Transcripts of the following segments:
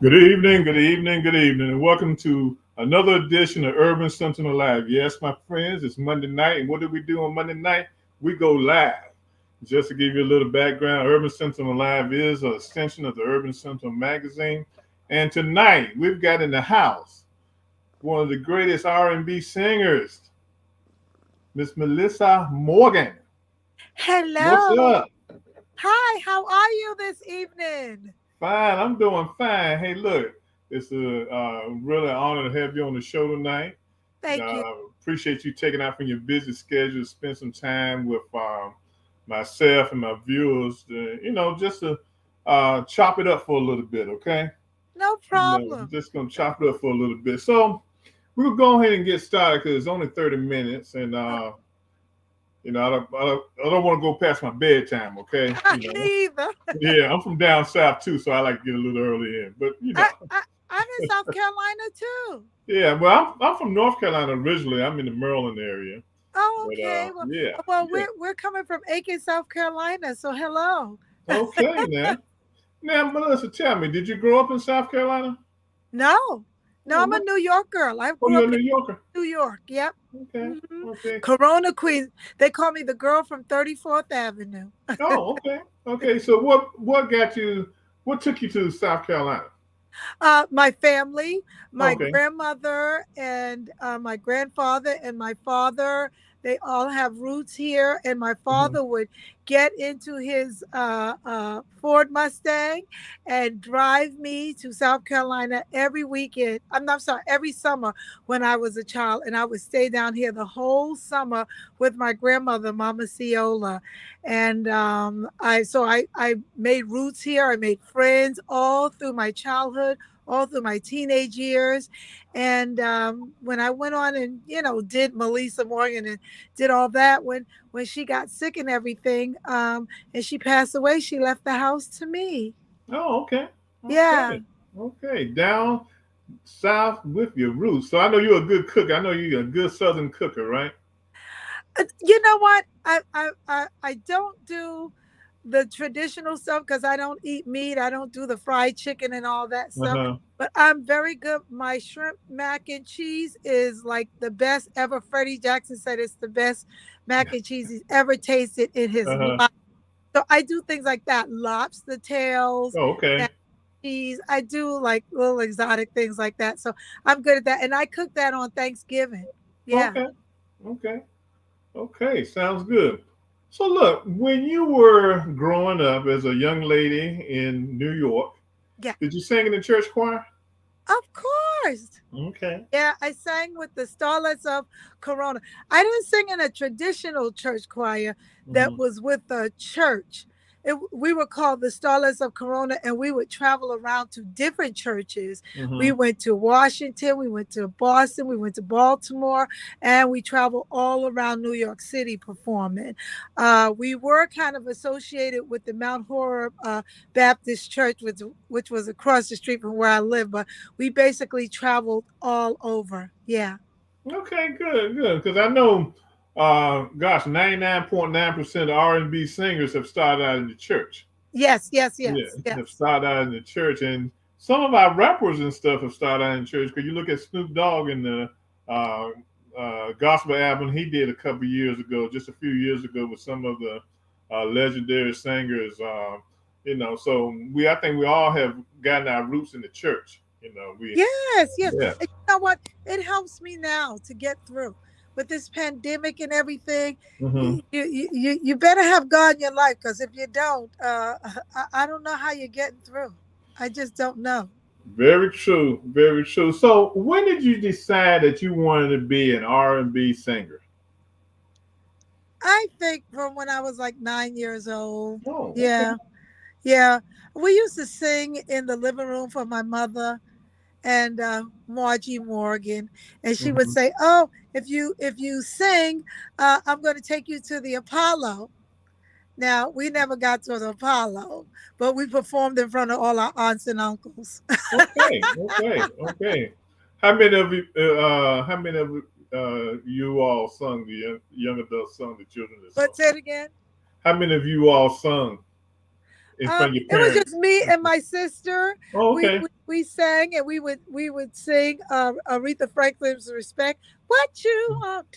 Good evening, good evening, good evening, and welcome to another edition of Urban Sentinel Live. Yes, my friends, it's Monday night, and what do we do on Monday night? We go live. Just to give you a little background, Urban Sentinel Live is an extension of the Urban Sentinel magazine, and tonight we've got in the house one of the greatest R&B singers, Miss Meli'sa Morgan. What's Hello. up? Hi, how are you this evening? Fine, I'm doing fine. Hey, look, it's a really honor to have you on the show tonight. Thank you. Appreciate you taking out from your busy schedule to spend some time with myself and my viewers. Just to chop it up for a little bit, okay? No problem. Just gonna chop it up for a little bit. So we'll go ahead and get started because it's only 30 minutes, and Uh, I don't want to go past my bedtime, okay? Me either. Yeah, I'm from down south too, so I like to get a little early in. But I, I, I'm in South Carolina too. yeah. Well, I'm from North Carolina originally. I'm in the Maryland area, Oh, but okay. yeah, Well, yeah. we're coming from Aiken, South Carolina. So hello. Okay, now, Melissa, tell me, did you grow up in South Carolina? No, no, Oh, I'm a New York girl. I grew you're a up New in Yorker. New York. Yep. Okay, hmm okay. Corona Queen. They call me the girl from 34th Avenue. Oh, okay, okay. So what took you to South Carolina? My family, my Okay. grandmother, and my grandfather, and my father. They all have roots here. And my Hmm. father would get into his Ford Mustang and drive me to South Carolina every weekend. I'm not sorry, every summer when I was a child. And I would stay down here the whole summer with my grandmother, Mama Ciola. And I made roots here. I made friends all through my childhood, all through my teenage years. And when I went on and did Meli'sa Morgan and did all that, when she got sick and everything, and she passed away, she left the house to me. Oh, okay, Yeah. okay, okay. Down south with your roots. So I know you're a good cook. I know you're a good Southern cooker, right? You know what? I don't do the traditional stuff because I don't eat meat. I don't do the fried chicken and all that Uh stuff. huh. But I'm very good. My shrimp mac and cheese is like the best ever. Freddie Jackson said it's the best mac and cheese he's ever tasted in his Uh huh. life. So I do things like that, lobster tails, Oh, okay. mac and cheese. I do like little exotic things like that. So I'm good at that. And I cook that on Thanksgiving. Yeah. Okay. Okay. Okay. Sounds good. So look, when you were growing up as a young lady in New York, Yeah. did you sing in the church choir? Of course. Okay. Yeah, I sang with the Starlets of Corona. I didn't sing in a traditional church choir that Hmm. was with the church. We were called the Starlets of Corona, and we would travel around to different churches. We Hmm. went to Washington, we went to Boston, we went to Baltimore, and we traveled all around New York City performing. We were kind of associated with the Mount Horeb Baptist Church, which was across the street from where I live, but we basically traveled all over. Yeah. Okay. Good. Good. Because I know, gosh, 99.9% of R&B singers have started out in the church. Yes, yes, Yeah, yes, have yes. started out in the church, and some of our rappers and stuff have started out in church. Because you look at Snoop Dogg in the uh, gospel album he did a couple years ago, just a few years ago, with some of the legendary singers. So I think we all have gotten our roots in the church. Yes, yes. Yeah. And you know what? It helps me now to get through with this pandemic and everything. Hmm. You better have God in your life because if you don't, I don't know how you're getting through. I just don't know. Very true. Very true. So, when did you decide that you wanted to be an R&B singer? I think from when I was like 9 years old. Oh, okay. Yeah, yeah. We used to sing in the living room for my mother and Margie Morgan, and she would Hmm. say, "Oh, if you sing, I'm going to take you to the Apollo." Now we never got to the Apollo, but we performed in front of all our aunts and uncles. Okay, okay, okay. How many of you all sung the young adults sung the children's But song? say it again. How many of you all sung? in front of your It was just parents? me and my sister. Oh, We okay. we, we sang and we would sing Aretha Franklin's "Respect." What you want,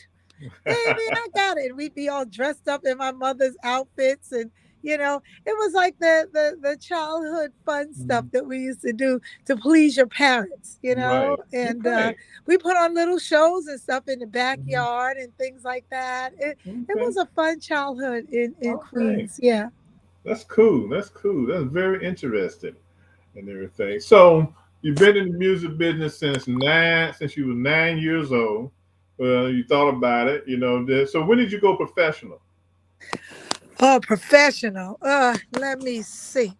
baby, I got it. We'd be all dressed up in my mother's outfits, and it was like the childhood fun stuff Mhm. that we used to do to please your parents, Right. and Okay. we put on little shows and stuff in the Mhm. backyard and things like that. It Okay. was a fun childhood in Okay. Queens. Yeah. That's cool. That's cool. That's very interesting and everything. So you've been in the music business since you were 9 years old. Well, you thought about it, So when did you go professional? Oh, professional. Let me see.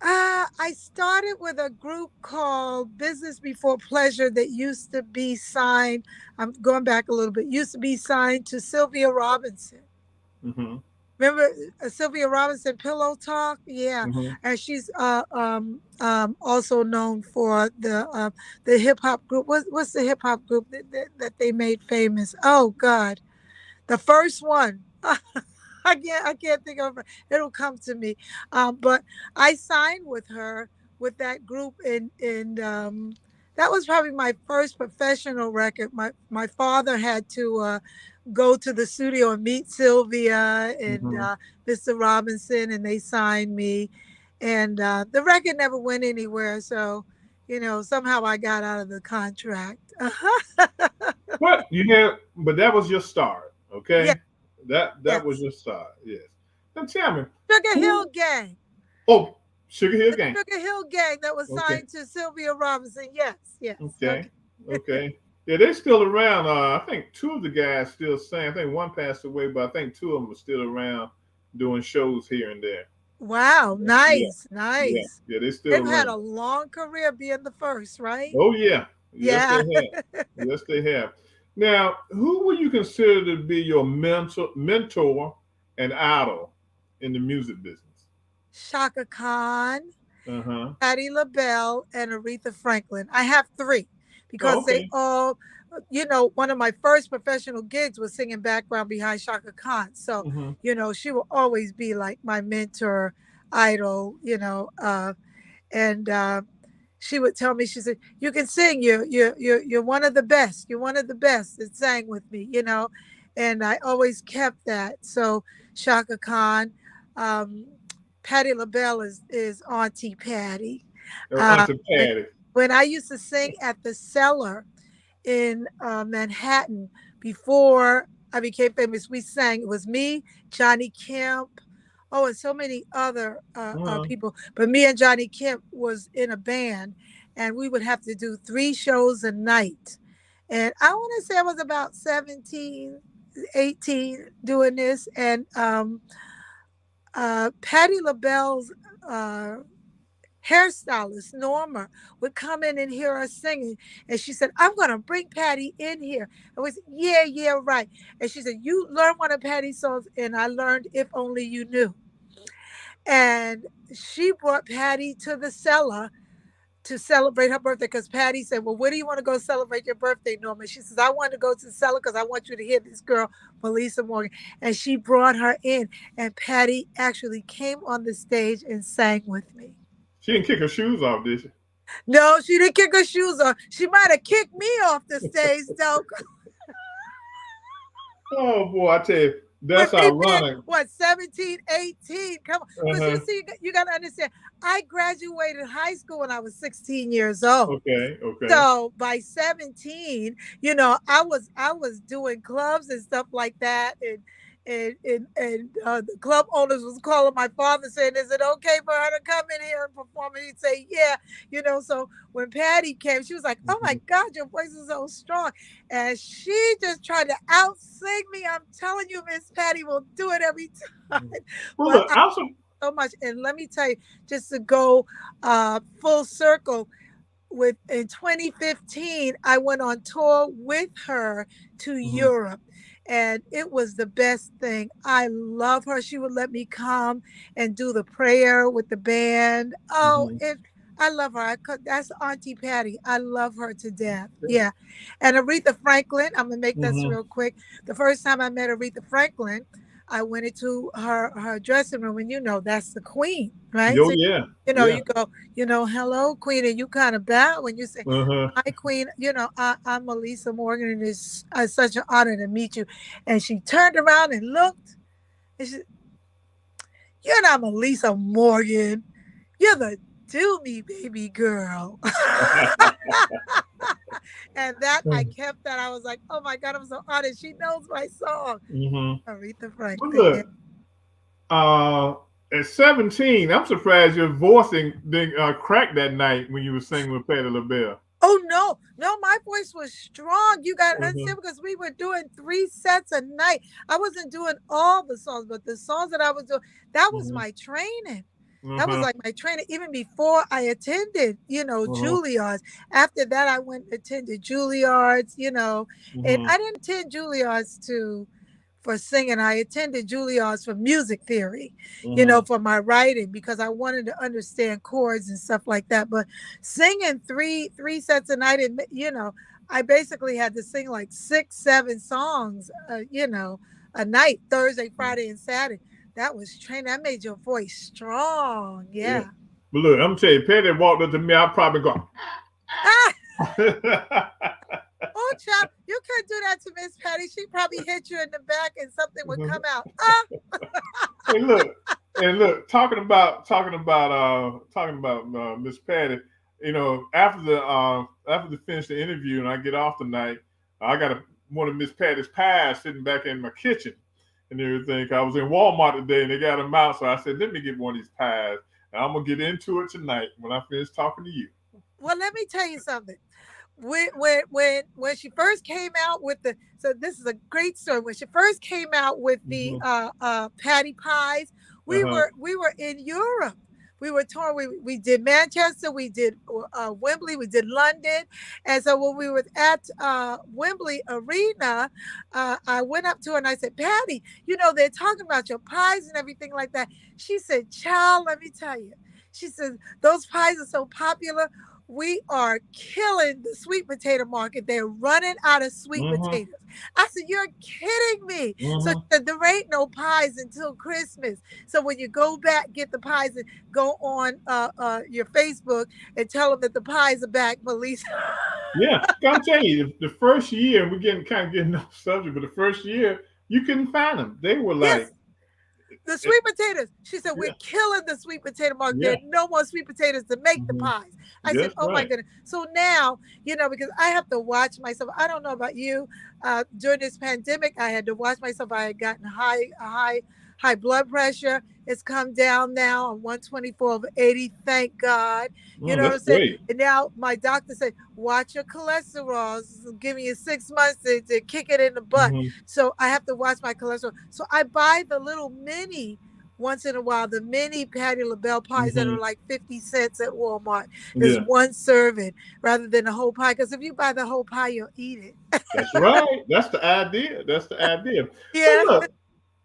I started with a group called Business Before Pleasure that used to be signed. I'm going back a little bit. Used to be signed to Sylvia Robinson. Mm-hmm. Remember Sylvia Robinson Pillow Talk? Yeah, Mm-hmm. and she's also known for the hip hop group. What's the hip hop group that they made famous? Oh God, the first one. I can't think of it. It'll come to me. But I signed with her with that group, and that was probably my first professional record. My father had to go to the studio and meet Sylvia and Mm-hmm. Mr. Robinson, and they signed me. And the record never went anywhere, so somehow I got out of the contract. But but that was your start, Yes, okay? That was yes. your start, yes. Now tell me, Sugar Hill who? Gang. Oh, Sugar Hill The Gang. Sugar Hill Gang that was Okay, signed to Sylvia Robinson. Yes, yes. okay, Okay. okay. Yeah, they're still around. I think two of the guys still sing. I think one passed away, but I think two of them are still around doing shows here and there. Wow, Yeah, nice, yeah, nice. yeah. They still They've had around. a long career being the first, right? Oh yeah, yes they Yeah. have. Yes they have. Now, who would you consider to be your mentor and idol in the music business? Chaka Khan, Uh huh. Patti LaBelle, and Aretha Franklin. I have three Oh, because they okay. all, one of my first professional gigs was singing background behind Chaka Khan. So, Hmm. she will always be like my mentor, idol, and she would tell me, she said, "You can sing. You're one of the best. You're one of the best." That sang with me. And I always kept that. So Shaka Khan, um, Patti LaBelle is Auntie Patty. Oh, Uh, Auntie when Patty. when I used to sing at the Cellar in Manhattan before I became famous, we sang. It was me, Johnny Kemp, oh, and so many other Uh-huh. people. But me and Johnny Kemp was in a band, and we would have to do 3 shows a night. And I want to say I was about 17, 18 doing this. And Patti LaBelle's uh, hairstylist Norma would come in and hear us singing, and she said, "I'm going to bring Patty in here." I was, yeah, yeah, right. And she said, "You learn one of Patty's songs," and I learned "If Only You Knew." And she brought Patty to the Cellar to celebrate her birthday, because Patty said, "Well, where do you want to go celebrate your birthday, Norma?" She says, "I want to go to the Cellar because I want you to hear this girl, Meli'sa Morgan." And she brought her in, and Patty actually came on the stage and sang with me. She didn't kick her shoes off, did she? No, she didn't kick her shoes off. She might have kicked me off the stage, though. Oh boy, I tell you, With that's me being, ironic. what, 17, 18? Come on. Because Uh-huh. you got to understand, I graduated high school when I was 16 years old. Okay, okay. So by 17, I was doing clubs and stuff like that, and the club owners was calling my father saying, "Is it okay for her to come in here and perform?" And he'd say, "Yeah." So when Patty came, she was like, "Oh my Mhm. God, your voice is so strong," and she just tried to out sing me. I'm telling you, Miss Patty will do it every time. Well, But look, I also. so much, and let me tell you, just to go full circle, with in 2015 I went on tour with her to Mhm, Europe, and it was the best thing. I love her. She would let me come and do the prayer with the band. Oh, mhm. I love her. That's Auntie Patty. I love her to death. Yeah. And Aretha Franklin, I'm gonna make this Mhm, real quick. The first time I met Aretha Franklin, I went into her dressing room, and that's the queen, right? Yo, So yeah, yeah. you go, hello, queen, and you kind of bow when you say, Uh-huh. "Hi, queen." I'm Meli'sa Morgan, and it's such an honor to meet you. And she turned around and looked, and she, "You're not Meli'sa Morgan. You're the Do Me Baby girl." And that I kept that. I was like, "Oh my God, I'm so honored. She knows my song." Mm-hmm. Aretha Well, Franklin. Yeah. look, uh, at 17, I'm surprised your voice didn't crack that night when you were singing with Patti LaBelle. Oh no, no, my voice was strong. You got to Uh-huh. understand because we were doing 3 sets a night. I wasn't doing all the songs, but the songs that I was doing, that was Uh-huh. my training. That was Uh-huh. like my training, even before I attended, Uh-huh. Juilliard's. After that, I went and attended Juilliard's, and Uh-huh. I didn't attend Juilliard's for singing. I attended Juilliard's for music theory, Uh-huh. for my writing because I wanted to understand chords and stuff like that. But singing three sets a night, and I basically had to sing like 6, 7 songs, a night, Thursday, Friday, and Saturday. That was training. That made your voice strong. Yeah. Yeah. But look, I'm telling you, Patty walked up to me, I'd probably go. Ah, oh, child, you could do that to Miss Patty. She probably hit you in the back and something would come out. Ah. Hey, look, and look, talking about Miss Patty. After they finish the interview and I get off tonight, I got one of Miss Patty's pies sitting back in my kitchen and everything. I was in Walmart today and they got them out, so I said, let me get one of these pies. And I'm gonna get into it tonight when I finish talking to you. Well, let me tell you something. When she first came out with so this is a great story. When she first came out with the Hmm. patty pies, Uh huh. we were in Europe. We were torn. We did Manchester, we did Wembley, we did London, and so when we were at Wembley Arena, I went up to her and I said, "Patty, they're talking about your pies and everything like that." She said, "Child, let me tell you." She said, "Those pies are so popular. We are killing the sweet potato market. They're running out of sweet Hmm. potatoes." I said, "You're kidding me." So she Hmm. said, "There ain't no pies until Christmas. So when you go back, get the pies and go on your Facebook and tell them that the pies are back, Meli'sa." Yeah, I'm telling you, the first year, and we're getting off subject, but the first year you couldn't find them. They were like, Yes, the it, sweet potatoes. She said, "We're yeah, killing the sweet potato market. There yeah, are no more sweet potatoes to make the hmm, pies." I said, that's "Oh my right. goodness." So now, because I have to watch myself. I don't know about you. During this pandemic, I had to watch myself. I had gotten high blood pressure. It's come down now. I'm 124/80. Thank God. You Oh, know what that's I'm saying? great. And now my doctor said, "Watch your cholesterol. This is giving you 6 months to kick it in the butt." Hmm. So I have to watch my cholesterol. So I buy the little mini once in a while, the mini Patti LaBelle pies that are Hmm. like 50 cents at Walmart. There's Yeah, one serving rather than a whole pie. Because if you buy the whole pie, you'll eat it. that's right. That's the idea. That's the idea. So Yeah. look,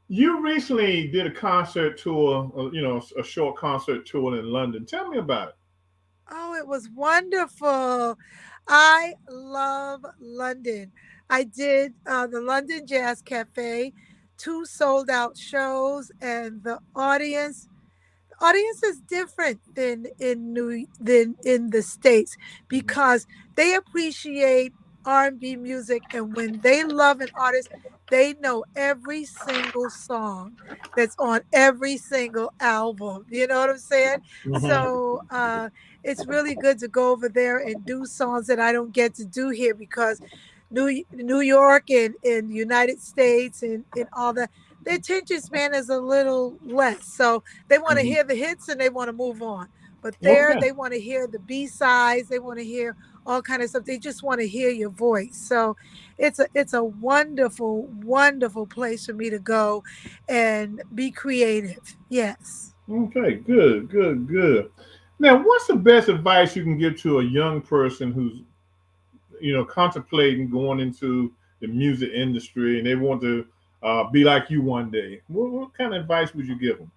you recently did a concert tour, a short concert tour in London. Tell me about it. Oh, it was wonderful. I love London. I did the London Jazz Cafe, 2 sold out shows, and the audience is different than in the States Hmm. because they appreciate R&B music, and when they love an artist, they know every single song that's on every single album. You know what I'm saying? Hmm. So it's really good to go over there and do songs that I don't get to do here because New York and United States and all that, the attention span is a little less. So they want to Hmm. hear the hits and they want to move on. But there, Okay. they want to hear the B-sides. They want to hear all kind of stuff. They just want to hear your voice. So it's a wonderful, wonderful place for me to go and be creative. Yes. Okay. Good. Good. Good. Now, what's the best advice you can give to a young person who's contemplating going into the music industry and they want to be like you one day? What kind of advice would you give them?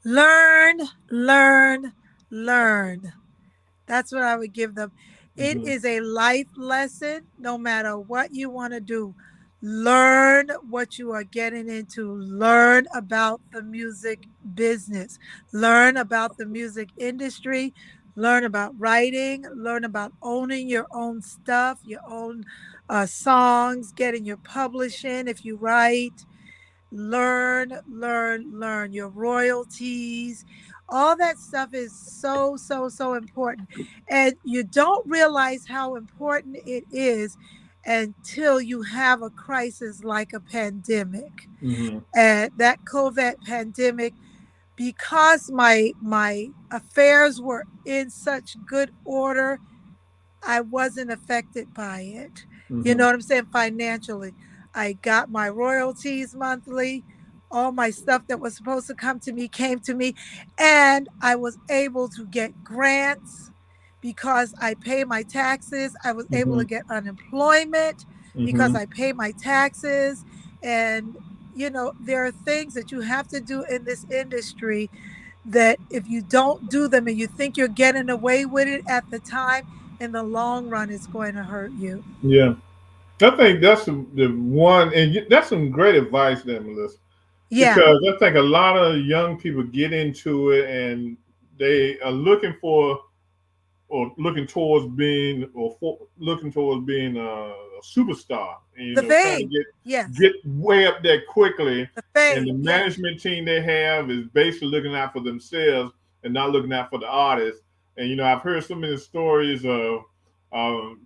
Learn, learn, learn. That's what I would give them. It Hmm. is a life lesson no matter what you want to do. Learn what you are getting into. Learn about the music business. Learn about the music industry. Learn about writing. Learn about owning your own stuff, your own songs, getting your publishing if you write. Learn your royalties. All that stuff is so important. And you don't realize how important it is until you have a crisis like a pandemic. Mm-hmm. And that COVID pandemic, because my affairs were in such good order, I wasn't affected by it. You Mm-hmm. know what I'm saying? Financially, I got my royalties monthly. All my stuff that was supposed to come to me came to me. And I was able to get grants because I pay my taxes. I was able Mm-hmm. to get unemployment because Mm-hmm. I pay my taxes. And, there are things that you have to do in this industry that if you don't do them and you think you're getting away with it at the time, in the long run, it's going to hurt you. Yeah. I think that's the one, and that's some great advice there, Melissa. Yeah, Because I think a lot of young people get into it and they are looking for or looking towards being a superstar, and the trying to fame. get Yes, way up there quickly. the And the fame. Yes. management team they have is basically looking out for themselves and not looking out for the artists. And I've heard so many stories of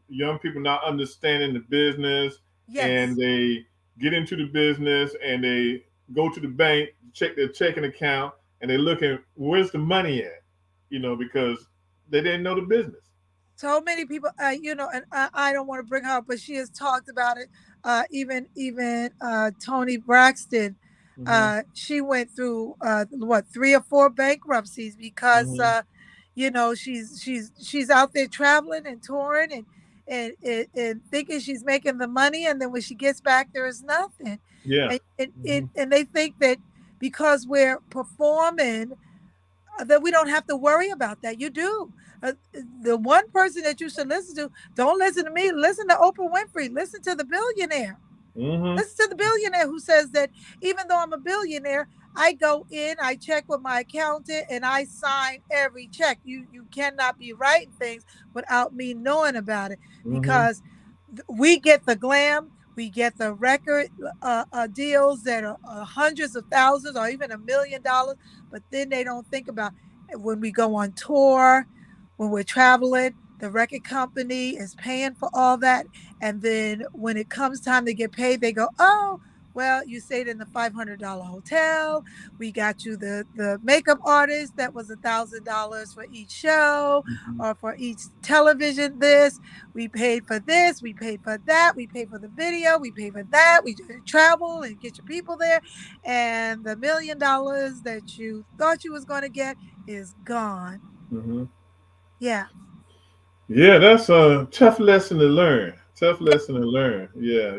young people not understanding the business, and Yes. they get into the business and they go to the bank, check their checking account, and they're looking, where's the money at? Because they didn't know the business. So many people, and I don't want to bring her up, but she has talked about it. Even Tony Braxton, Hmm. she went through what, 3 or 4 bankruptcies because Hmm. she's out there traveling and touring and thinking she's making the money, and then when she gets back, there is nothing. Yeah. Hmm. And they think that because we're performing, that we don't have to worry about that. You do. The one person that you should listen to, don't listen to me, listen to Oprah Winfrey, listen to the billionaire. Hmm. Listen to the billionaire who says that even though I'm a billionaire, I go in, I check with my accountant, and I sign every check. You cannot be writing things without me knowing about it, Hmm. because we get the glam, we get the record deals that are hundreds of thousands or even $1 million, but then they don't think about when we go on tour, when we're traveling. The record company is paying for all that, and then when it comes time to get paid, they go, "Oh, well, you stayed in the $500 hotel. We got you the makeup artist that was $1,000 for each show Hmm. or for each television. This we paid for this, we paid for that, we paid for the video, we paid for that. We travel and get your people there, and the $1 million that you thought you was going to get is gone." Hmm. Yeah. Yeah, that's a tough lesson to learn. Tough lesson to learn. Yeah,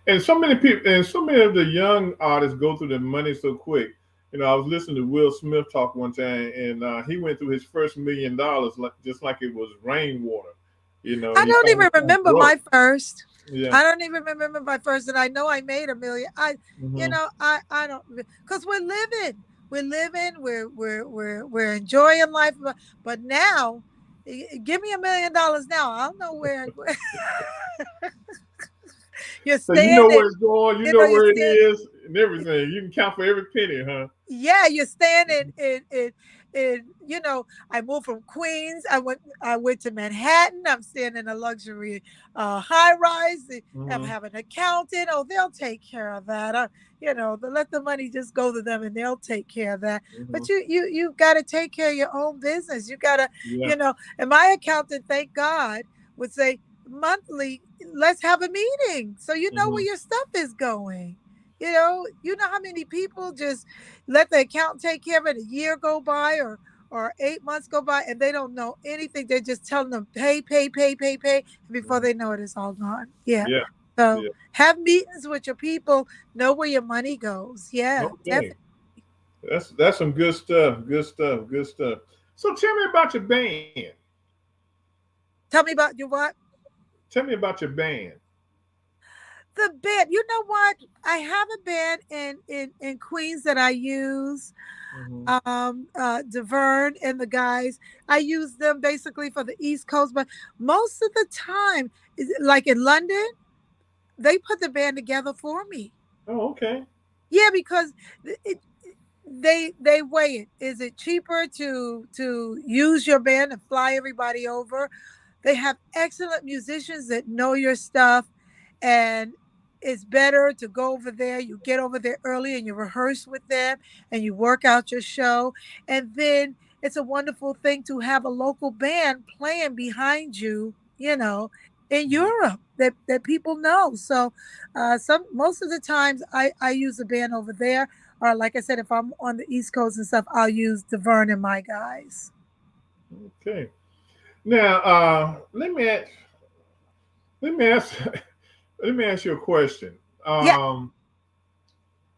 and so many people and so many of the young artists go through their money so quick. I was listening to Will Smith talk one time, and he went through his first $1 million like just like it was rainwater. I He don't finally even turned remember broke. my first. Yeah. I don't even remember my first, and I know I made a million. Hmm. I don't, because we're living, we're enjoying life. But now, give me $1 million now. I don't know where you're So you know standing. where it's going, you You know know, you're where it standing. is, and everything. You can count for every penny, huh? Yeah, you're standing in. I moved from Queens. I went to Manhattan. I'm staying in a luxury high rise. I'm Hmm. having an accountant. Oh, they'll take care of that. Let the money just go to them and they'll take care of that. Hmm. But you got to take care of your own business. You got to, Yeah. and my accountant, thank God, would say monthly, let's have a meeting so you know Hmm. where your stuff is going. You know how many people just let the account take care of it. A year go by, or 8 months go by, and they don't know anything. They're just telling them pay, pay, pay, pay, pay, and before Hmm. they know it, it's all gone. Yeah. Yeah. So Yeah. have meetings with your people. Know where your money goes. Yeah, Okay. definitely. That's some good stuff. Good stuff. Good stuff. So tell me about your band. Tell me about your what? Tell me about your band. The band, you know what? I have a band in Queens that I use. Hmm. Deverne and the guys. I use them basically for the East Coast, but most of the time, like in London, they put the band together for me. Oh, okay. Yeah, because it, they weigh it. Is it cheaper to use your band and fly everybody over? They have excellent musicians that know your stuff, and it's better to go over there. You get over there early and you rehearse with them and you work out your show. And then it's a wonderful thing to have a local band playing behind you, in Europe that people know. So some most of the times I use a band over there. Or like I said, if I'm on the East Coast and stuff, I'll use Deverne and my guys. Okay. Now, let me ask let me ask you a question. Yeah. Um,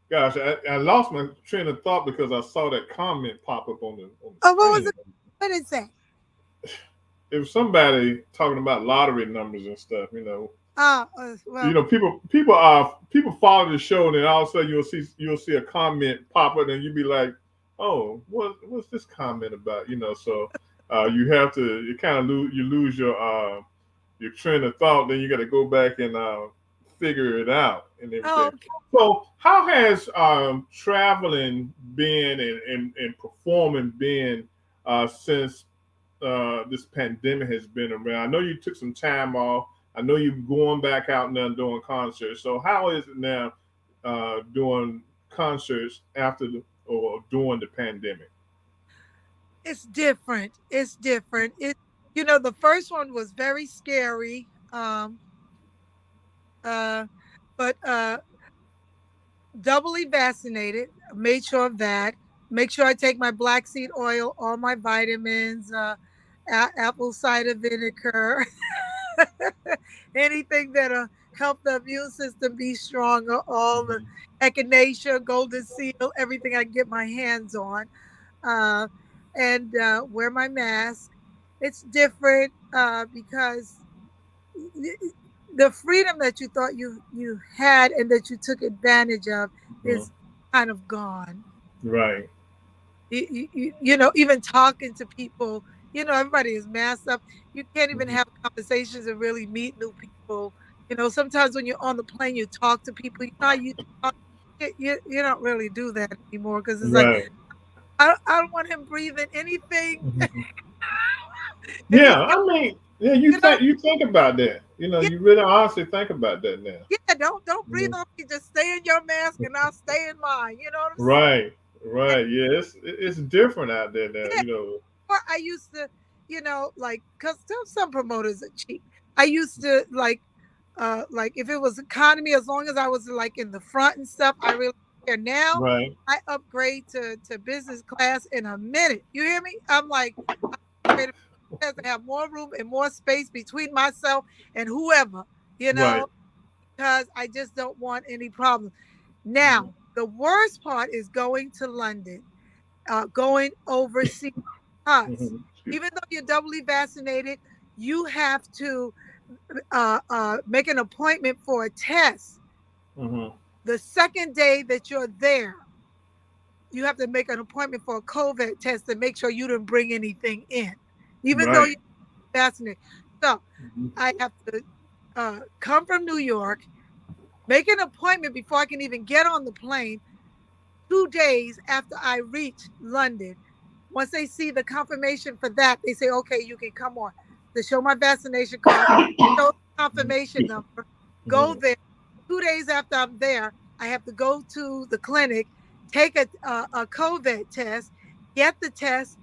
Gosh, I lost my train of thought because I saw that comment pop up on the Oh, what was screen. it? What did it say? It was somebody talking about lottery numbers and stuff. Well, People follow the show, and then all of a sudden you'll see a comment pop up, and you be like, "Oh, what's this comment about?" So you have to you kind of lose your train of thought. Then you got to go back and figure it out and oh, everything. okay. So how has traveling been and performing been since this pandemic has been around? I know you took some time off. I know you're going back out now doing concerts. So how is it now doing concerts after or during the pandemic? It's different. It's different. The first one was very scary. Uh, but doubly vaccinated. Made sure of that. Make sure I take my black seed oil, all my vitamins, apple cider vinegar, anything that'll help the immune system be stronger. All the Hmm. echinacea, golden seal, everything I can get my hands on. uh, and wear my mask. It's different because the freedom that you thought you had and that you took advantage of Hmm. is kind of gone. Right. Even talking to people, everybody is masked up. You can't even Hmm. have conversations and really meet new people. Sometimes when you're on the plane, you talk to people. You talk, you don't really do that anymore because it's like Right. I don't want him breathing anything. Mhm. If Yeah, he's got, I mean, yeah, you know, you think about that. yeah, You really honestly think about that now. yeah, don't breathe Mhm. on me. Just stay in your mask and I'll stay in mine. You know what I'm saying? Right, And, right. Yeah, it's different out there now. yeah, or I used to, like, cause some promoters are cheap. I used to like if it was economy, as long as I was like in the front and stuff, I really care. Now Right. I upgrade to business class in a minute. You hear me? I'm like, I upgrade to business class to have more room and more space between myself and whoever, you Right. know, because I just don't want any problems. Mhm. Now, the worst part is going to London, going overseas. Because Mhm. Excuse even though you're doubly vaccinated, you have to make an appointment for a test. me. Mhm. The second day that you're there, you have to make an appointment for a COVID test to make sure you didn't bring anything in, even though Right. you're vaccinated. So Mhm. I have to come from New York, make an appointment before I can even get on the plane. 2 days after I reach London, once they see the confirmation for that, they say, okay, you can come on. To show my vaccination card, show the confirmation Excuse me. number, go Mhm. there. 2 days after I'm there, I have to go to the clinic, take a COVID test, get the test,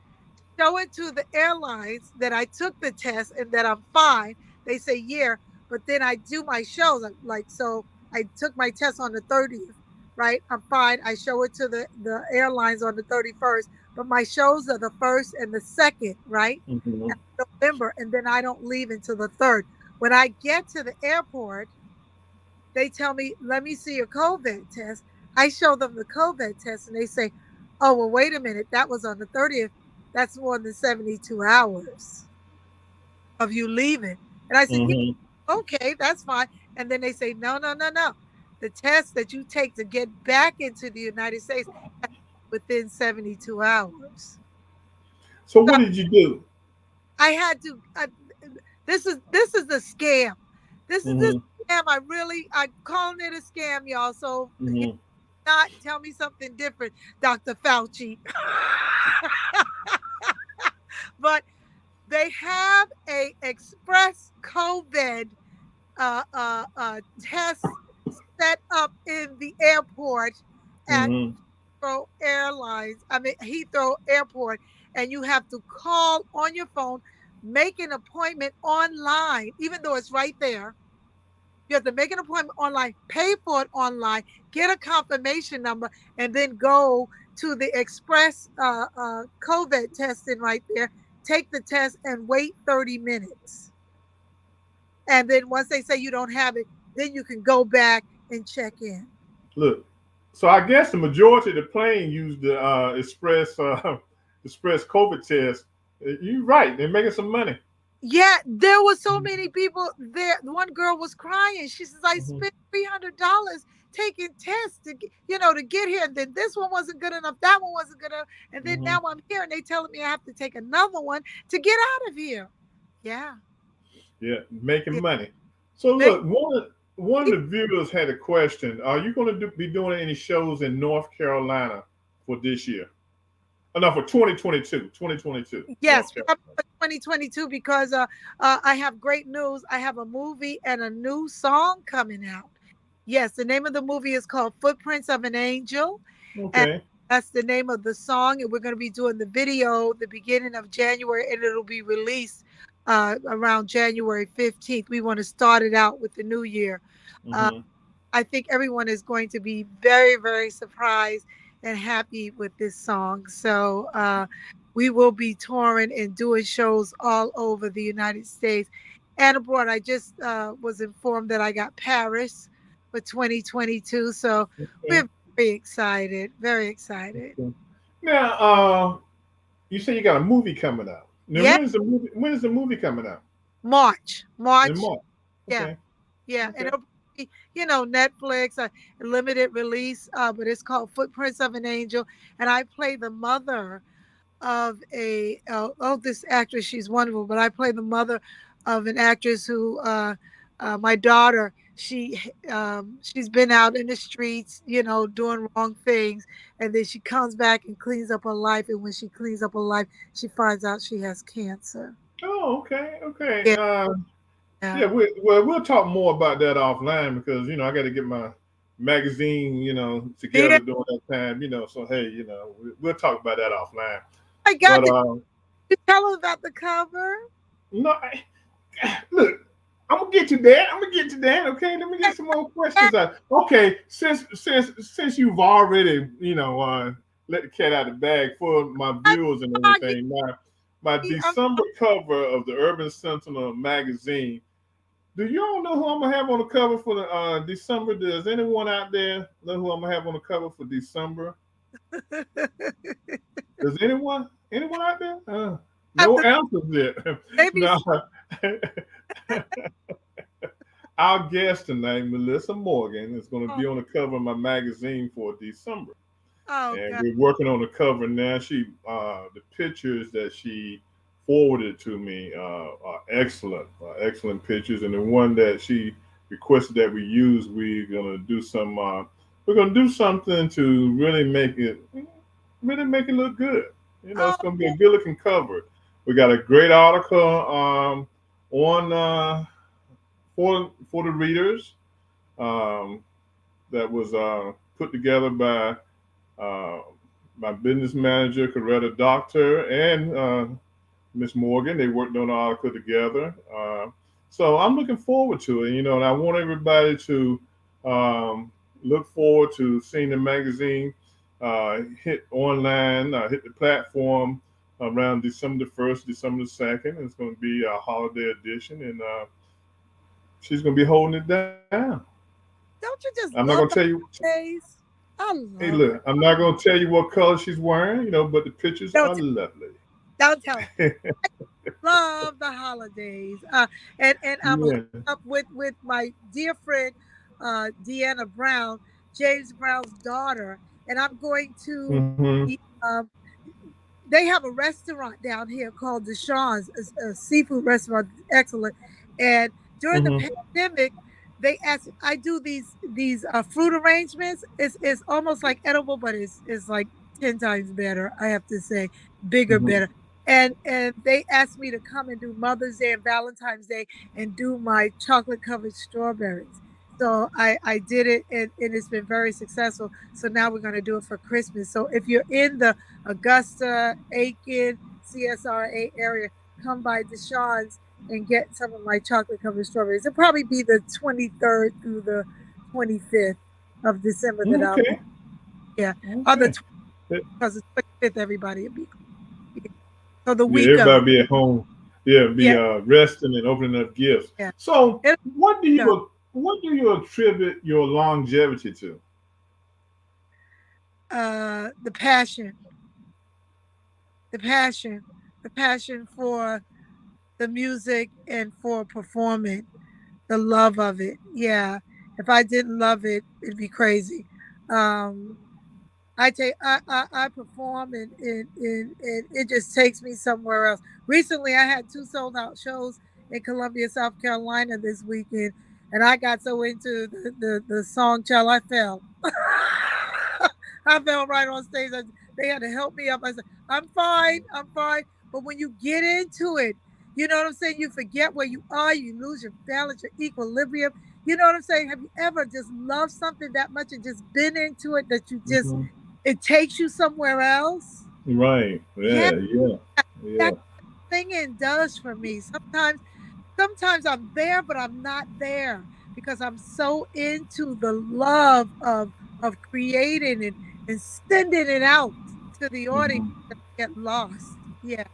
show it to the airlines that I took the test and that I'm fine. They say, yeah, but then I do my shows. So I took my test on the 30th, right? I'm fine. I show it to the airlines on the 31st, but my shows are the first and the second, right? Mhm. November, and then I don't leave until the third. When I get to the airport, they tell me, let me see your COVID test. I show them the COVID test and they say, oh, well, wait a minute. That was on the 30th. That's more than 72 hours of you leaving. And I said, yeah, Mhm. okay, that's fine. And then they say, no, no, no, no. The test that you take to get back into the United States within 72 hours. So So what did you do? I had to. This is a scam. This Mm-hmm. scam. I'm calling it a scam, y'all. So if Mm-hmm. not, tell me something different, Dr. Fauci. But they have a express COVID test set up in the airport at Mm-hmm. Heathrow Airlines. I mean Heathrow Airport, and you have to call on your phone, make an appointment online, even though it's right there. You have to make an appointment online, pay for it online, get a confirmation number, and then go to the express COVID testing right there. Take the test and wait 30 minutes. And then once they say you don't have it, then you can go back and check in. Look, so I guess the majority of the plane used the express express COVID test. You're right. They're making some money. Yeah, there were so many people there. One girl was crying. She says, "I Mm-hmm. spent $300 taking tests to get here. And then this one wasn't good enough. That one wasn't good enough. And then Mm-hmm. now I'm here, and they telling me I have to take another one to get out of here." Yeah, Yeah, making yeah. money. So They, look, one of the viewers had a question. Are you going to be doing any shows in North Carolina for this year? Oh, no, for 2022. 2022, yes, North Carolina. probably for 2022 because I have great news. I have a movie and a new song coming out. Yes, the name of the movie is called Footprints of an Angel, and Okay. that's the name of the song. And we're going to be doing the video the beginning of January, and it'll be released around January 15th. We want to start it out with the new year. Uh, Mm-hmm. I think everyone is going to be very, very surprised and happy with this song. So we will be touring and doing shows all over the United States and abroad. I just was informed that I got Paris for 2022. So Okay. we're very excited, very excited. Okay. Now, you say you got a movie coming out. Now, Yeah, when is the movie coming out? March, In March. March. Yeah, Okay. yeah. And Okay. it'll be, Netflix, a limited release, but it's called Footprints of an Angel. And I play the mother of this actress. She's wonderful, but I play the mother of an actress who my daughter, she's been out in the streets, doing wrong things, and then she comes back and cleans up her life, and when she cleans up her life, she finds out she has cancer. Oh, okay. Okay. Yeah, yeah. Yeah, we'll talk more about that offline because I got to get my magazine Yeah, together during that time. So hey, we'll talk about that offline. I got But to tell her about the cover. no, look, I'm gonna get to that. I'm gonna get to that. Okay, let me get some more questions out. Okay, since you've already let the cat out of the bag for my viewers and everything, my I'm December cover of the Urban Sentinel magazine. Do you all know who I'm gonna have on the cover for the December? Does anyone out there know who I'm gonna have on the cover for December? Does anyone out there? I'm No answers yet. maybe. No. Our guest tonight, Meli'sa Morgan, is going to Oh, be on the cover of my magazine for December, oh and God. we're working on the cover now. The pictures that she forwarded to me are excellent pictures, and the one that she requested that we use, we're gonna do something to really make it look good. It's gonna be Oh, a good looking cover. We got a great article on for the readers um, that was put together by uh, my business manager, Coretta Doctor, and Miss Morgan. They worked on the article together. So I'm looking forward to it, and I want everybody to um, look forward to seeing the magazine hit online, hit the platform around December the 1st, December the 2nd. It's going to be a holiday edition, and she's going to be holding it down. don't you I'm just not going love to tell the you. holidays? I Hey, love look, it. I'm not going to tell you what color she's wearing, but the pictures Don't are tell, lovely. Don't tell them. Love the holidays. And I'm hooked Yeah. up with my dear friend Deanna Brown, James Brown's daughter, and I'm going to Mm-hmm. the they have a restaurant down here called Deshawn's, a seafood restaurant, excellent. And during the Mm-hmm. pandemic, they asked I do these fruit arrangements. It's almost like edible, but it's like 10 times better. I have to say, bigger, Mm-hmm. better. And they asked me to come and do Mother's Day and Valentine's Day and do my chocolate covered strawberries. So I did it, and it's been very successful. So now we're going to do it for Christmas. So if you're in the Augusta, Aiken, CSRA area, come by Deshawn's and get some of my chocolate covered strawberries. It'll probably be the 23rd through the 25th of December that I'll be. Okay. Yeah. On the Okay. 20th, because the 25th, everybody will be. Yeah. So the Yeah, week of everybody it. be at home. Yeah, be Yeah. resting and opening up gifts. Yeah. So, It, what do you attribute your longevity to? the passion, the passion, the passion for the music and for performing, the love of it. Yeah. If I didn't love it, it'd be crazy. Um, I perform, and it just takes me somewhere else. Recently I had two sold out shows in Columbia, South Carolina this weekend, and I got so into the song child I fell. I fell right on stage. They had to help me up. I said, I'm fine, I'm fine. But when you get into it, you know what I'm saying? You forget where you are, you lose your balance, your equilibrium. You know what I'm saying? Have you ever just loved something that much and just been into it that you just Hmm. it takes you somewhere else? Right. Yeah, Yeah. Yeah. Yeah. that's what singing does for me. Sometimes I'm there, but I'm not there because I'm so into the love of creating and sending it out to the audience Hmm. that I get lost. Yeah.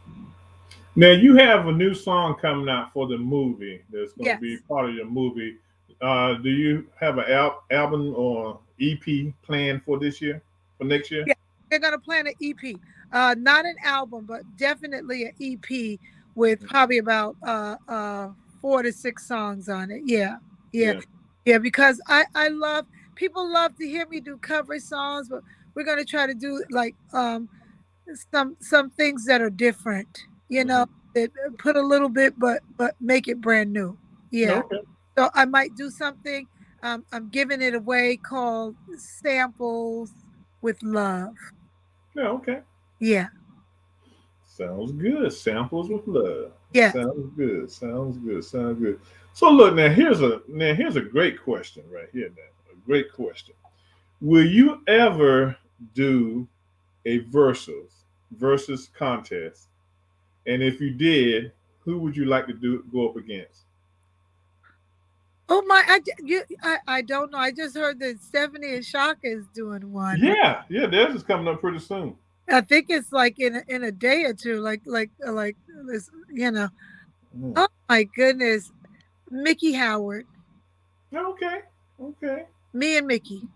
Now you have a new song coming out for the movie that's going to be Yes. part of your movie. Do you have an album or EP planned for this year, for next year? Yeah. They're gonna plan an EP. Not an album, but definitely an EP with probably about 4 to 6 songs on it. Yeah. Yeah. Yeah. Yeah, because I love people love to hear me do cover songs, but we're gonna try to do like some things that are different, Hmm. that put a little bit but make it brand new. Yeah. Okay. So I might do something. I'm giving it away called Samples with Love. Yeah. Okay. Yeah. Sounds good. Samples with love. Yeah. Sounds good. Sounds good. Sounds good. So look, now here's a great question right here. Now, a great question. Will you ever do a versus contest? And if you did, who would you like to go up against? Oh my! I don't know. I just heard that Stephanie and Shaka is doing one. Yeah, yeah, theirs is coming up pretty soon. I think it's like in a day or two. Like this. Mm. Oh my goodness, Mickey Howard, Okay, okay, me and Mickey.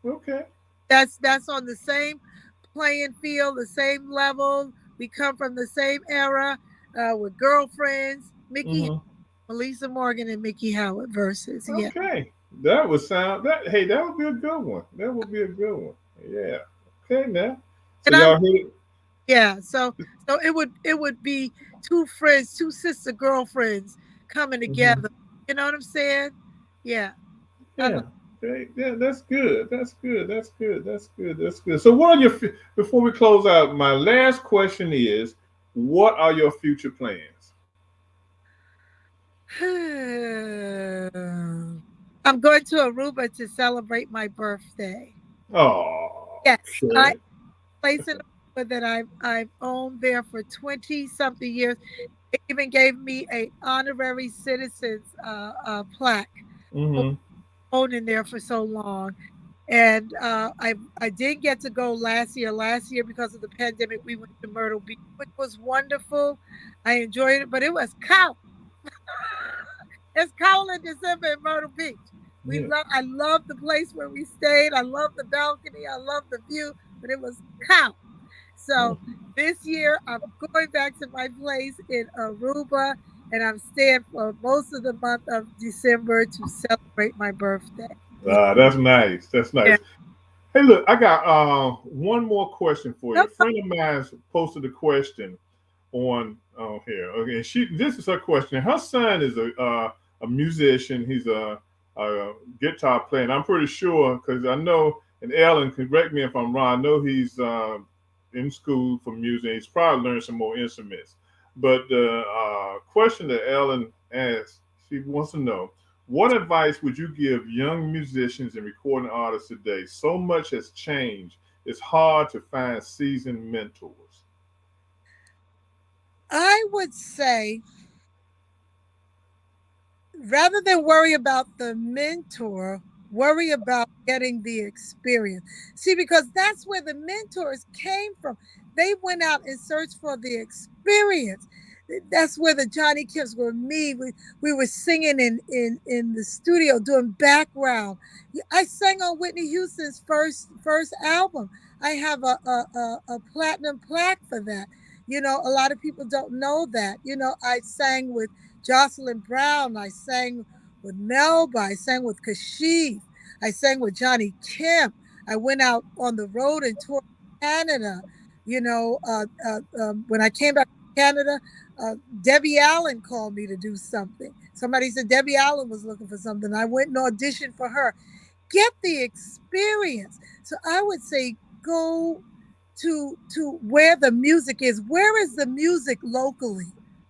okay. That's on the same playing field, the same level. We come from the same era. With girlfriends. Mickey, Hmm. Meli'sa Morgan, and Mickey Howard versus. Yeah. Okay, that would sound that. Hey, that would be a good one. That would be a good one. Yeah. Okay, now. So And I y'all hear it? Yeah, so it would be two friends, two sister girlfriends coming Hmm. together. You know what I'm saying? Yeah. I Yeah. love Okay. Yeah, that's good. That's good. That's good. That's good. That's good. So, what are your before we close out? My last question is, what are your future plans? I'm going to Aruba to celebrate my birthday. Oh, Yes, I okay. place in Aruba that I've owned there for 20 something years. They even gave me a honorary citizens plaque for Mm-hmm. owning there for so long. And I did get to go last year. Last year, because of the pandemic, we went to Myrtle Beach, which was wonderful. I enjoyed it, but it was cold. It's cold in December in Myrtle Beach. Yeah. I love the place where we stayed. I love the balcony. I love the view, but it was cold. So this year I'm going back to my place in Aruba, and I'm staying for most of the month of December to celebrate my birthday. Yeah. That's nice. That's Yeah. nice. Hey, look, I got one more question for you. No A friend of mine posted a question on here. Okay, and she this is her question. Her son is a musician. He's a guitar player. And I'm pretty sure because I know, and Ellen, correct me if I'm wrong. I know he's in school for music. He's probably learned some more instruments. But the question that Ellen asked, she wants to know. What advice would you give young musicians and recording artists today? So much has changed. It's hard to find seasoned mentors. I would say rather than worry about the mentor, worry about getting the experience. See, because that's where the mentors came from. They went out and searched for the experience. That's where the Johnny Kips were me. We were singing in the studio doing background. I sang on Whitney Houston's first album. I have a platinum plaque for that. A lot of people don't know that. I sang with Jocelyn Brown. I sang with Melba. I sang with Kâshif. I sang with Johnny Kemp. I went out on the road and toured Canada. When I came back to Canada, Debbie Allen called me to do something. Somebody said Debbie Allen was looking for something. I went and auditioned for her. Get the experience. So I would say go to where the music is. Where is the music locally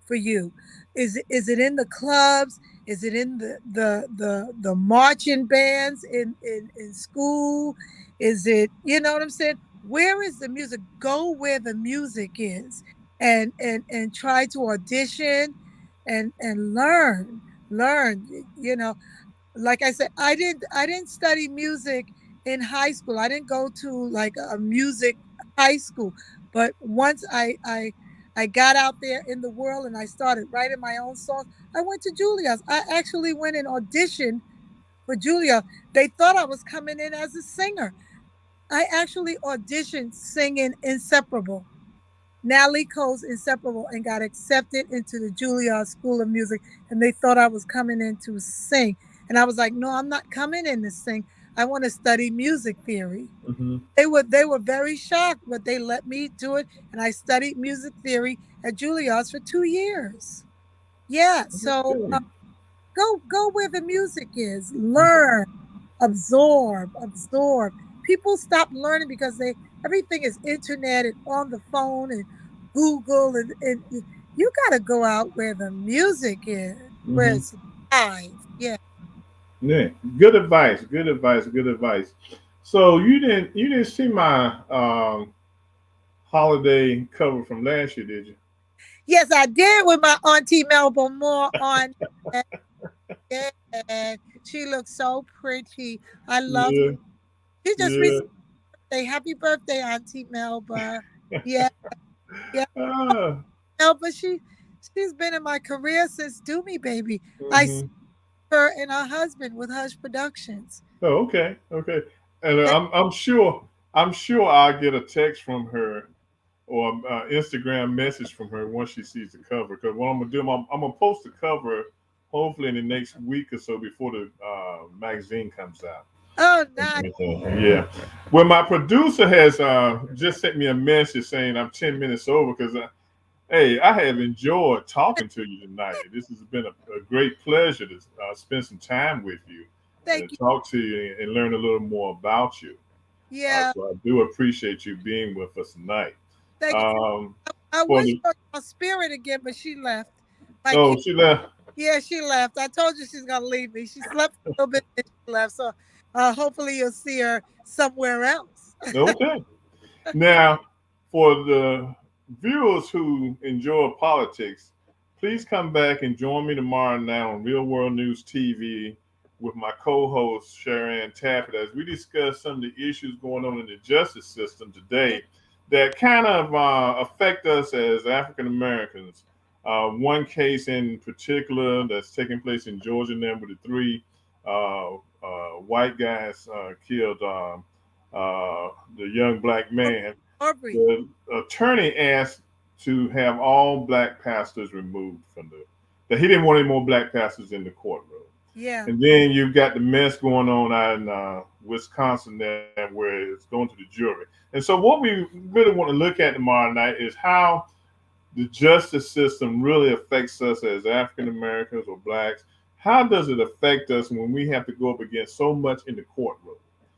for you? Is it in the clubs? Is it in the marching bands in school? Is it, you know what I'm saying? Where is the music? Go where the music is, and try to audition and learn. You know, like I said, I didn't study music in high school. I didn't go to like a music high school. But once I got out there in the world and I started writing my own songs, I went to Juilliard. I actually went and auditioned for Juilliard. They thought I was coming in as a singer. I actually auditioned singing Inseparable. Natalie Cole's Inseparable, and got accepted into the Juilliard School of Music, and they thought I was coming in to sing. And I was like, no, I'm not coming in to sing. I want to study music theory. Mm-hmm. They were very shocked, but they let me do it, and I studied music theory at Juilliard for 2 years. Yeah, so Okay. go where the music is. Learn, absorb. People stop learning because they everything is internet and on the phone and Google, and you got to go out where the music is, where Mm-hmm. it's live. Yeah. Yeah. Good advice. Good advice. Good advice. So you didn't see my holiday cover from last year, did you? Yes, I did with my auntie Melba Moore on. Yeah, she looks so pretty. I love her. Yeah. She just Yeah. recently say happy birthday, Auntie Melba. Yeah, yeah. Ah. Melba, she's been in my career since Do Me Baby. I see Mm-hmm. her and her husband with Hush Productions. Oh, okay. Okay. And Yeah, I'm sure I'll get a text from her or Instagram message from her once she sees the cover. Because what I'm gonna do, I'm gonna post the cover hopefully in the next week or so before the magazine comes out. oh, nice. Yeah. Well, my producer has just sent me a message saying I'm 10 minutes over because, hey, I have enjoyed talking to you tonight. This has been a great pleasure to spend some time with you and Thank to you. talk to you and learn a little more about you. Yeah, So I do appreciate you being with us tonight. thank you. Um, I for wish the her a spirit again, but she left. My Oh, kid, she left. yeah, she left. I told you she's gonna leave me. She slept a little bit and she left. So hopefully you'll see her somewhere else. Okay. Now, for the viewers who enjoy politics, please come back and join me tomorrow night on Real World News TV with my co-host Sharon Taffet as we discuss some of the issues going on in the justice system today that kind of affect us as African Americans. One case in particular that's taking place in Georgia now with the three white guys killed the young black man. Aubrey. The attorney asked to have all black pastors removed from that he didn't want any more black pastors in the courtroom. Yeah. And then you've got the mess going on out in Wisconsin there where it's going to the jury. And so what we really want to look at tomorrow night is how the justice system really affects us as African Americans or blacks. How does it affect us when we have to go up against so much in the courtroom?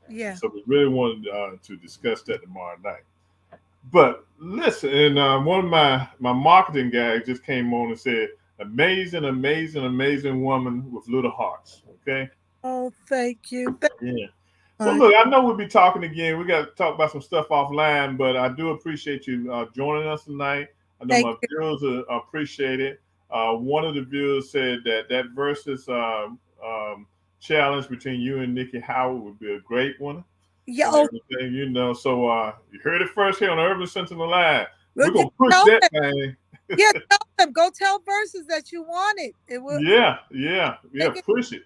Yeah. So we really wanted to discuss that tomorrow night. But listen, and one of my marketing guys just came on and said, "Amazing, amazing, amazing woman with little hearts." Okay, Oh, thank you. Thank yeah. you So much. look, I know we'll be talking again. We got to talk about some stuff offline, but I do appreciate you joining us tonight. I know Thank my you. viewers appreciate it. One of the viewers said that versus challenge between you and Nikki Howard would be a great one Yeah. and Oh, everything, you know. So you heard it first here on Urban Sentinel Live. well, We're gonna push tell that them. thing. Yeah, tell them. Go tell Versus that you want it. It will Yeah, yeah, yeah. make it. Push Yep.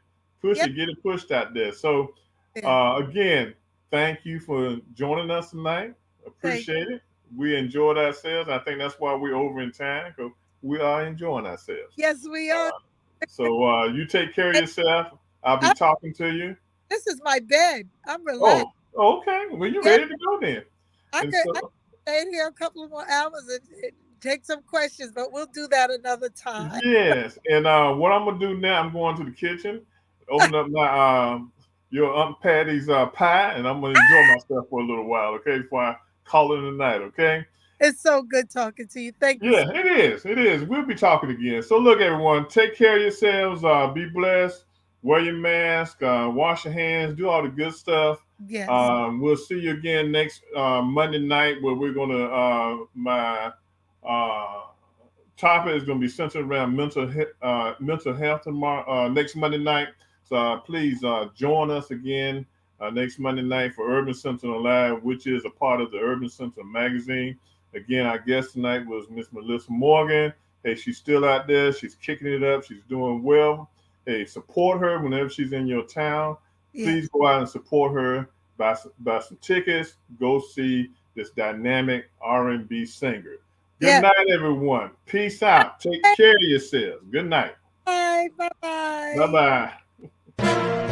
it, get it pushed out there. So Yeah. again, thank you for joining us tonight. Thank. Appreciate it. We enjoyed ourselves. I think that's why we're over in time because we are enjoying ourselves. Yes, we are. Uh, so you take care of yourself. I'll be I, talking to you. this is my bed. I'm relaxed. Oh, okay. Well, you're Yeah, ready to go then. And I so could stay in here a couple of more hours and take some questions, but we'll do that another time. yes, and what I'm gonna do now, I'm going to the kitchen, open up my your Aunt Patty's pie, and I'm gonna enjoy myself for a little while, okay, before I call it a night, okay? It's so good talking to you. Thank you. Yeah, it is. It is. We'll be talking again. So look, everyone, take care of yourselves. Be blessed. Wear your mask. Wash your hands. Do all the good stuff. Yes. We'll see you again next Monday night, where we're gonna my uh, topic is going to be centered around mental health tomorrow, next Monday night. So please join us again next Monday night for Urban Sentinel Live, which is a part of the Urban Sentinel magazine. Again, our guest tonight was Miss Meli'sa Morgan. Hey, she's still out there. She's kicking it up. She's doing well. Hey, support her whenever she's in your town. Yes. Please go out and support her. Buy some tickets. Go see this dynamic R&B singer. Good Yes. night, everyone. Peace out. Take care of yourselves. Good night. Bye. Bye. Bye Bye. bye.